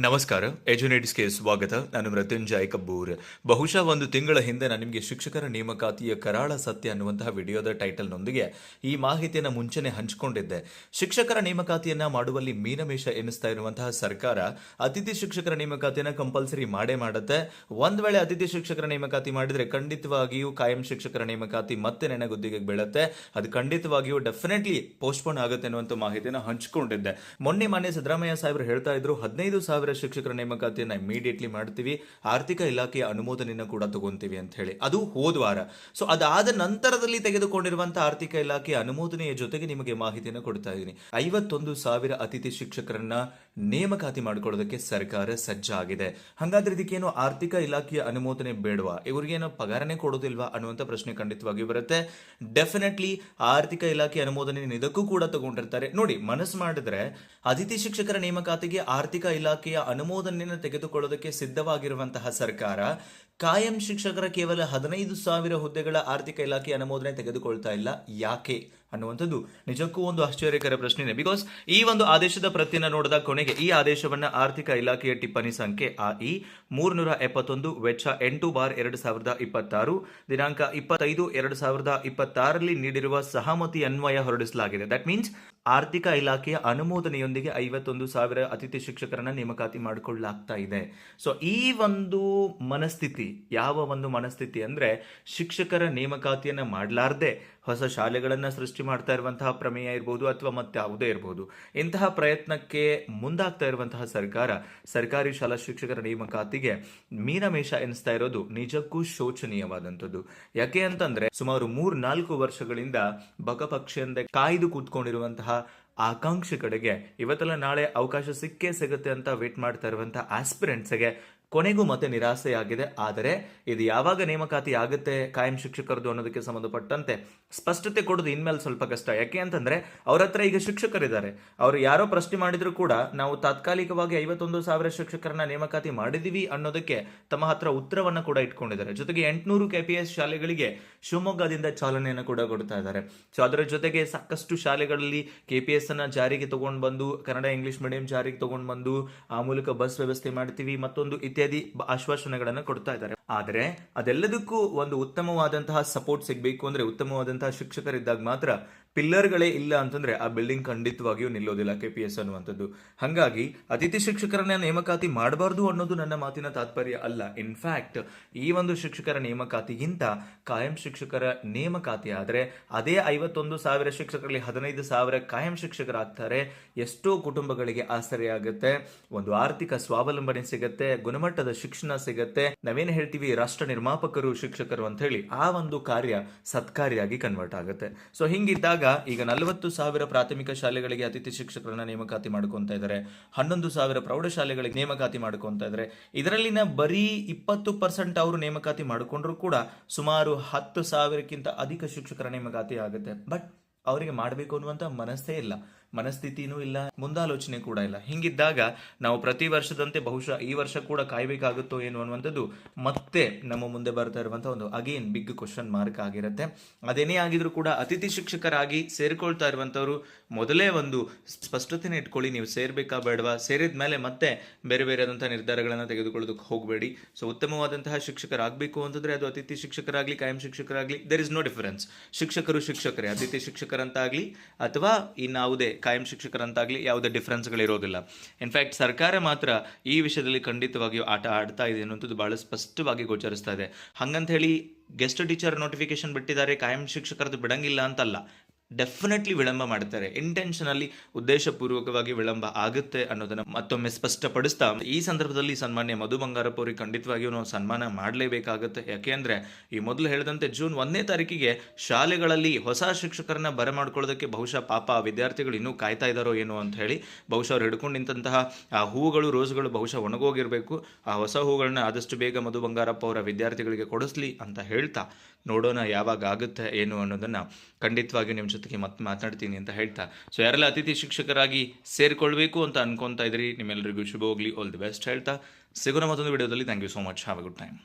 ನಮಸ್ಕಾರ, ಎಜುನೇಟ್ಸ್ಗೆ ಸ್ವಾಗತ. ನಾನು ಮೃತ್ಯುಂಜಯ್ ಕಬ್ಬೂರ್. ಬಹುಶಃ ಒಂದು ತಿಂಗಳ ಹಿಂದೆ ನಾನು ನಿಮಗೆ ಶಿಕ್ಷಕರ ನೇಮಕಾತಿಯ ಕರಾಳ ಸತ್ಯ ಅನ್ನುವಂತಹ ವಿಡಿಯೋದ ಟೈಟಲ್ನೊಂದಿಗೆ ಈ ಮಾಹಿತಿಯನ್ನು ಮುಂಚೆನೆ ಹಂಚಿಕೊಂಡಿದ್ದೆ. ಶಿಕ್ಷಕರ ನೇಮಕಾತಿಯನ್ನ ಮಾಡುವಲ್ಲಿ ಮೀನಮೇಷ ಎನಿಸ್ತಾ ಇರುವಂತಹ ಸರ್ಕಾರ ಅತಿಥಿ ಶಿಕ್ಷಕರ ನೇಮಕಾತಿಯನ್ನ ಕಂಪಲ್ಸರಿ ಮಾಡುತ್ತೆ. ಒಂದ್ ವೇಳೆ ಅತಿಥಿ ಶಿಕ್ಷಕರ ನೇಮಕಾತಿ ಮಾಡಿದ್ರೆ ಖಂಡಿತವಾಗಿಯೂ ಕಾಯಂ ಶಿಕ್ಷಕರ ನೇಮಕಾತಿ ಮತ್ತೆ ನೆನೆಗುದ್ದಿಗೆ ಬೀಳುತ್ತೆ. ಅದು ಖಂಡಿತವಾಗಿಯೂ ಡೆಫಿನೆಟ್ಲಿ ಪೋಸ್ಟ್ಪೋನ್ ಆಗುತ್ತೆ ಅನ್ನುವಂಥ ಮಾಹಿತಿಯನ್ನು ಹಂಚಿಕೊಂಡಿದ್ದೆ. ಮೊನ್ನೆ ಸಿದ್ದರಾಮಯ್ಯ ಸಾಹೇಬರು ಹೇಳ್ತಾ ಇದ್ರು 15,000 ಶಿಕ್ಷಕರ ನೇಮಕಾತಿಯನ್ನ ಇಮಿಡಿಯೇಟ್ಲಿ ಮಾಡ್ತೀವಿ, ಆರ್ಥಿಕ ಇಲಾಖೆಯ ಅನುಮೋದನೆಯನ್ನು ಕೂಡ ತಗೊಂತೀವಿ ಅಂತ ಹೇಳಿ. ಅದು ಹೋದ್ವಾರ. ಸೊ ಅದಾದ ನಂತರದಲ್ಲಿ ತೆಗೆದುಕೊಂಡಿರುವಂತಹ ಆರ್ಥಿಕ ಇಲಾಖೆಯ ಅನುಮೋದನೆಯ ಜೊತೆಗೆ ನಿಮಗೆ ಮಾಹಿತಿಯನ್ನು ಕೊಡ್ತಾ ಇದ್ದೀನಿ. 51,000 ಅತಿಥಿ ಶಿಕ್ಷಕರನ್ನ ನೇಮಕಾತಿ ಮಾಡಿಕೊಳ್ಳೋದಕ್ಕೆ ಸರ್ಕಾರ ಸಜ್ಜಾಗಿದೆ. ಹಾಗಾದ್ರೆ ಇದಕ್ಕೇನು ಆರ್ಥಿಕ ಇಲಾಖೆಯ ಅನುಮೋದನೆ ಬೇಡವಾ, ಇವರಿಗೇನು ಪಗಾರನೇ ಕೊಡೋದಿಲ್ವಾ ಅನ್ನುವಂಥ ಪ್ರಶ್ನೆ ಖಂಡಿತವಾಗಿ ಬರುತ್ತೆ. ಡೆಫಿನೆಟ್ಲಿ ಆರ್ಥಿಕ ಇಲಾಖೆ ಅನುಮೋದನೆ ಇದಕ್ಕೂ ಕೂಡ ತಗೊಂಡಿರ್ತಾರೆ. ನೋಡಿ, ಮನಸ್ಸು ಮಾಡಿದ್ರೆ ಅತಿಥಿ ಶಿಕ್ಷಕರ ನೇಮಕಾತಿಗೆ ಆರ್ಥಿಕ ಇಲಾಖೆಯ ಅನುಮೋದನೆಯನ್ನು ತೆಗೆದುಕೊಳ್ಳೋದಕ್ಕೆ ಸಿದ್ಧವಾಗಿರುವಂತಹ ಸರ್ಕಾರ ಕಾಯಂ ಶಿಕ್ಷಕರ ಕೇವಲ 15,000 ಹುದ್ದೆಗಳ ಆರ್ಥಿಕ ಇಲಾಖೆ ಅನುಮೋದನೆ ತೆಗೆದುಕೊಳ್ತಾ ಇಲ್ಲ. ಯಾಕೆ ಅನ್ನುವಂಥದ್ದು ನಿಜಕ್ಕೂ ಒಂದು ಆಶ್ಚರ್ಯಕರ ಪ್ರಶ್ನೆ. ಬಿಕಾಸ್ ಈ ಒಂದು ಆದೇಶದ ಪ್ರತಿಯನ್ನು ನೋಡಿದ ಕೊನೆಗೆ ಈ ಆದೇಶವನ್ನ ಆರ್ಥಿಕ ಇಲಾಖೆಯ ಟಿಪ್ಪಣಿ ಸಂಖ್ಯೆ AI 371 ವೆಚ್ಚ 8/2026 ದಿನಾಂಕ 25/2026 ನೀಡಿರುವ ಸಹಮತಿ ಅನ್ವಯ ಹೊರಡಿಸಲಾಗಿದೆ. ದಟ್ ಮೀನ್ಸ್ ಆರ್ಥಿಕ ಇಲಾಖೆಯ ಅನುಮೋದನೆಯೊಂದಿಗೆ 51,000 ಅತಿಥಿ ಶಿಕ್ಷಕರನ್ನ ನೇಮಕಾತಿ ಮಾಡಿಕೊಳ್ಳಲಾಗ್ತಾ ಇದೆ. ಸೊ ಈ ಒಂದು ಮನಸ್ಥಿತಿ, ಯಾವ ಒಂದು ಮನಸ್ಥಿತಿ ಅಂದ್ರೆ ಶಿಕ್ಷಕರ ನೇಮಕಾತಿಯನ್ನ ಮಾಡಲಾರ್ದೆ ಹೊಸ ಶಾಲೆಗಳನ್ನ ಸೃಷ್ಟಿ ಮಾಡ್ತಾ ಇರುವಂತಹ ಪ್ರಮೇಯ ಇರಬಹುದು ಅಥವಾ ಮತ್ತೆ ಯಾವುದೇ ಇರಬಹುದು, ಇಂತಹ ಪ್ರಯತ್ನಕ್ಕೆ ಮುಂದಾಗ್ತಾ ಇರುವಂತಹ ಸರ್ಕಾರ ಸರ್ಕಾರಿ ಶಾಲಾ ಶಿಕ್ಷಕರ ನೇಮಕಾತಿಗೆ ಮೀನಮೇಷ ಎನಿಸ್ತಾ ಇರೋದು ನಿಜಕ್ಕೂ ಶೋಚನೀಯವಾದಂಥದ್ದು. ಯಾಕೆ ಅಂತಂದ್ರೆ ಸುಮಾರು 3-4 ವರ್ಷಗಳಿಂದ ಬಕಪಕ್ಷಿಯಿಂದ ಕಾಯ್ದು ಕೂತ್ಕೊಂಡಿರುವಂತಹ ಆಕಾಂಕ್ಷೆ ಕಡೆಗೆ ಇವತ್ತೆಲ್ಲ ನಾಳೆ ಅವಕಾಶ ಸಿಕ್ಕೇ ಸಿಗುತ್ತೆ ಅಂತ ವೇಟ್ ಮಾಡ್ತಾ ಇರುವಂತಹ ಆಸ್ಪಿರೆಂಟ್ಸ್ಗೆ ಕೊನೆಗೂ ಮತ್ತೆ ನಿರಾಸೆಯಾಗಿದೆ. ಆದರೆ ಇದು ಯಾವಾಗ ನೇಮಕಾತಿ ಆಗುತ್ತೆ ಕಾಯಂ ಶಿಕ್ಷಕರದು ಅನ್ನೋದಕ್ಕೆ ಸಂಬಂಧಪಟ್ಟಂತೆ ಸ್ಪಷ್ಟತೆ ಕೊಡೋದು ಇನ್ಮೇಲೆ ಸ್ವಲ್ಪ ಕಷ್ಟ. ಯಾಕೆ ಅಂತಂದ್ರೆ ಅವ್ರ ಹತ್ರ ಈಗ ಶಿಕ್ಷಕರಿದ್ದಾರೆ. ಅವರು ಯಾರೋ ಪ್ರಶ್ನೆ ಮಾಡಿದ್ರು ಕೂಡ ನಾವು ತಾತ್ಕಾಲಿಕವಾಗಿ 51,000 ಶಿಕ್ಷಕರನ್ನ ನೇಮಕಾತಿ ಮಾಡಿದೀವಿ ಅನ್ನೋದಕ್ಕೆ ತಮ್ಮ ಹತ್ರ ಉತ್ತರವನ್ನ ಕೂಡ ಇಟ್ಕೊಂಡಿದ್ದಾರೆ. ಜೊತೆಗೆ 800 KPS ಶಾಲೆಗಳಿಗೆ ಶಿವಮೊಗ್ಗದಿಂದ ಚಾಲನೆಯನ್ನು ಕೂಡ ಕೊಡ್ತಾ ಇದ್ದಾರೆ. ಸೊ ಅದರ ಜೊತೆಗೆ ಸಾಕಷ್ಟು ಶಾಲೆಗಳಲ್ಲಿ KPS ಅನ್ನ ಜಾರಿಗೆ ತಗೊಂಡು ಬಂದು ಕನ್ನಡ ಇಂಗ್ಲಿಷ್ ಮೀಡಿಯಂ ಜಾರಿಗೆ ತಗೊಂಡು ಬಂದು ಆ ಮೂಲಕ ಬಸ್ ವ್ಯವಸ್ಥೆ ಮಾಡ್ತೀವಿ, ಮತ್ತೊಂದು ಇತ್ಯಾದಿ ಆಶ್ವಾಸನೆಗಳನ್ನು ಕೊಡ್ತಾ ಇದ್ದಾರೆ. ಆದರೆ ಅದೆಲ್ಲದಕ್ಕೂ ಒಂದು ಉತ್ತಮವಾದಂತಹ ಸಪೋರ್ಟ್ ಸಿಗಬೇಕು ಅಂದ್ರೆ, ಉತ್ತಮವಾದಂತಹ ಶಿಕ್ಷಕರಿದ್ದಾಗ ಮಾತ್ರ. ಪಿಲ್ಲರ್ಗಳೇ ಇಲ್ಲ ಅಂತಂದ್ರೆ ಆ ಬಿಲ್ಡಿಂಗ್ ಖಂಡಿತವಾಗಿಯೂ ನಿಲ್ಲೋದಿಲ್ಲ KPS ಅನ್ನುವಂಥದ್ದು. ಹಾಗಾಗಿ ಅತಿಥಿ ಶಿಕ್ಷಕರನ್ನ ನೇಮಕಾತಿ ಮಾಡಬಾರ್ದು ಅನ್ನೋದು ನನ್ನ ಮಾತಿನ ತಾತ್ಪರ್ಯ ಅಲ್ಲ. ಇನ್ಫ್ಯಾಕ್ಟ್ ಈ ಒಂದು ಶಿಕ್ಷಕರ ನೇಮಕಾತಿಗಿಂತ ಕಾಯಂ ಶಿಕ್ಷಕರ ನೇಮಕಾತಿ ಆದರೆ ಅದೇ 51,000 ಶಿಕ್ಷಕರಲ್ಲಿ 15,000 ಕಾಯಂ ಶಿಕ್ಷಕರಾಗ್ತಾರೆ. ಎಷ್ಟೋ ಕುಟುಂಬಗಳಿಗೆ ಆಸರೆಯಾಗುತ್ತೆ, ಒಂದು ಆರ್ಥಿಕ ಸ್ವಾವಲಂಬನೆ ಸಿಗತ್ತೆ, ಗುಣಮಟ್ಟದ ಶಿಕ್ಷಣ ಸಿಗತ್ತೆ. ನಾವೇನು ಹೇಳ್ತೀವಿ ರಾಷ್ಟ್ರ ನಿರ್ಮಾಪಕರು ಶಿಕ್ಷಕರು ಅಂತ ಹೇಳಿ, ಆ ಒಂದು ಕಾರ್ಯ ಸತ್ಕಾರಿಯಾಗಿ ಕನ್ವರ್ಟ್ ಆಗುತ್ತೆ. ಸೊ ಹಿಂಗಿದ್ದಾಗ ಈಗ 40,000 ಪ್ರಾಥಮಿಕ ಶಾಲೆಗಳಿಗೆ ಅತಿಥಿ ಶಿಕ್ಷಕರನ್ನ ನೇಮಕಾತಿ ಮಾಡ್ಕೊಂತ ಇದ್ದಾರೆ, 11,000 ಪ್ರೌಢಶಾಲೆಗಳಿಗೆ ನೇಮಕಾತಿ ಮಾಡ್ಕೊಂತ ಇದ್ದಾರೆ. ಇದರಲ್ಲಿನ ಬರೀ 20% ಅವರು ನೇಮಕಾತಿ ಮಾಡಿಕೊಂಡ್ರು ಕೂಡ ಸುಮಾರು 10,000ಕ್ಕಿಂತ ಅಧಿಕ ಶಿಕ್ಷಕರ ನೇಮಕಾತಿ ಆಗುತ್ತೆ. ಬಟ್ ಅವರಿಗೆ ಮಾಡಬೇಕು ಅನ್ನುವಂಥ ಮನಸ್ಸೇ ಇಲ್ಲ, ಮನಸ್ಥಿತಿನೂ ಇಲ್ಲ, ಮುಂದಾಲೋಚನೆ ಕೂಡ ಇಲ್ಲ. ಹಿಂಗಿದ್ದಾಗ ನಾವು ಪ್ರತಿ ವರ್ಷದಂತೆ ಬಹುಶಃ ಈ ವರ್ಷ ಕೂಡ ಕಾಯ್ಬೇಕಾಗುತ್ತೋ ಏನು ಅನ್ನುವಂಥದ್ದು ಮತ್ತೆ ನಮ್ಮ ಮುಂದೆ ಬರ್ತಾ ಇರುವಂತಹ ಒಂದು ಅಗೇನ್ ಬಿಗ್ ಕ್ವಶನ್ ಮಾರ್ಕ್ ಆಗಿರುತ್ತೆ. ಅದೇನೇ ಆಗಿದ್ರು ಕೂಡ ಅತಿಥಿ ಶಿಕ್ಷಕರಾಗಿ ಸೇರ್ಕೊಳ್ತಾ ಇರುವಂತವ್ರು ಮೊದಲೇ ಒಂದು ಸ್ಪಷ್ಟತೆನ ಇಟ್ಕೊಳ್ಳಿ, ನೀವು ಸೇರ್ಬೇಕಾ ಬೇಡವಾ, ಸೇರಿದ ಮೇಲೆ ಮತ್ತೆ ಬೇರೆ ಆದಂತಹ ನಿರ್ಧಾರಗಳನ್ನು ತೆಗೆದುಕೊಳ್ಳೋದಕ್ಕೆ ಹೋಗಬೇಡಿ. ಸೊ ಉತ್ತಮವಾದಂತಹ ಶಿಕ್ಷಕರಾಗಬೇಕು ಅಂತಂದ್ರೆ ಅದು ಅತಿಥಿ ಶಿಕ್ಷಕರಾಗ್ಲಿ ಕಾಯಂ ಶಿಕ್ಷಕರಾಗ್ಲಿ ದೇರ್ ಇಸ್ ನೋ ಡಿಫರೆನ್ಸ್. ಶಿಕ್ಷಕರು ಶಿಕ್ಷಕರೇ, ಅತಿಥಿ ಶಿಕ್ಷಕರಂತಾಗ್ಲಿ ಅಥವಾ ಇನ್ನಾವುದೇ ಕಾಯಂ ಶಿಕ್ಷಕರಂತಾಗ್ಲಿ ಯಾವುದೇ ಡಿಫರೆನ್ಸ್ಗಳಿರೋದಿಲ್ಲ. ಇನ್ಫ್ಯಾಕ್ಟ್ ಸರ್ಕಾರ ಮಾತ್ರ ಈ ವಿಷಯದಲ್ಲಿ ಖಂಡಿತವಾಗಿಯೂ ಆಟ ಆಡ್ತಾ ಇದೆ ಅನ್ನುವಂಥದ್ದು ಬಹಳ ಸ್ಪಷ್ಟವಾಗಿ ಗೋಚರಿಸ್ತಾ ಇದೆ. ಹಂಗಂತ ಹೇಳಿ ಗೆಸ್ಟ್ ಟೀಚರ್ ನೋಟಿಫಿಕೇಶನ್ ಬಿಟ್ಟಿದ್ದಾರೆ, ಕಾಯಂ ಶಿಕ್ಷಕರದ್ದು ಬಿಡಂಗಿಲ್ಲ ಅಂತಲ್ಲ. ಡೆಫಿನೆಟ್ಲಿ ವಿಳಂಬ ಮಾಡ್ತಾರೆ, ಇಂಟೆನ್ಷನಲಿ ಉದ್ದೇಶಪೂರ್ವಕವಾಗಿ ವಿಳಂಬ ಆಗುತ್ತೆ ಅನ್ನೋದನ್ನ ಮತ್ತೊಮ್ಮೆ ಸ್ಪಷ್ಟಪಡಿಸ್ತಾ ಈ ಸಂದರ್ಭದಲ್ಲಿ ಸನ್ಮಾನ್ಯ ಮಧು ಬಂಗಾರಪ್ಪ ಅವರಿಗೆ ಖಂಡಿತವಾಗಿಯೂ ನಾವು ಸನ್ಮಾನ ಮಾಡಲೇಬೇಕಾಗುತ್ತೆ. ಯಾಕೆ ಅಂದ್ರೆ ಈ ಮೊದಲು ಹೇಳಿದಂತೆ ಜೂನ್ 1ನೇ ತಾರೀಕಿಗೆ ಶಾಲೆಗಳಲ್ಲಿ ಹೊಸ ಶಿಕ್ಷಕರನ್ನ ಬರಮಾಡ್ಕೊಳ್ಳೋದಕ್ಕೆ ಬಹುಶಃ ಪಾಪ ವಿದ್ಯಾರ್ಥಿಗಳು ಇನ್ನೂ ಕಾಯ್ತಾ ಇದ್ದಾರೋ ಏನೋ ಅಂತ ಹೇಳಿ, ಬಹುಶಃ ಅವ್ರು ಹಿಡ್ಕೊಂಡು ನಿಂತಹ ಆ ಹೂವುಗಳು ರೋಸ್ಗಳು ಬಹುಶಃ ಒಣಗೋಗಿರ್ಬೇಕು. ಆ ಹೊಸ ಹೂಗಳನ್ನ ಆದಷ್ಟು ಬೇಗ ಮಧು ಬಂಗಾರಪ್ಪ ಅವರ ವಿದ್ಯಾರ್ಥಿಗಳಿಗೆ ಕೊಡಿಸ್ಲಿ ಅಂತ ಹೇಳ್ತಾ ನೋಡೋಣ ಯಾವಾಗ ಆಗುತ್ತೆ ಏನು ಅನ್ನೋದನ್ನ ಖಂಡಿತವಾಗಿಯೂ ನಿಮ್ಮ ಜೊತೆಗೆ ಮತ್ತೆ ಮಾತನಾಡ್ತೀನಿ ಅಂತ ಹೇಳ್ತಾ, ಸೊ ಯಾರೆಲ್ಲ ಅತಿಥಿ ಶಿಕ್ಷಕರಾಗಿ ಸೇರ್ಕೊಳ್ಬೇಕು ಅಂತ ಅನ್ಕೊಂತಾ ಇದ್ರಿ ನಿಮ್ಮೆಲ್ಲರಿಗೂ ಶುಭ ಹೋಗ್ಲಿ, ಆಲ್ ದಿ ಬೆಸ್ಟ್ ಹೇಳ್ತಾ ಸಿಗೋಣ ಮತ್ತೊಂದು ವಿಡಿಯೋದಲ್ಲಿ. Thank you so much, have a good time.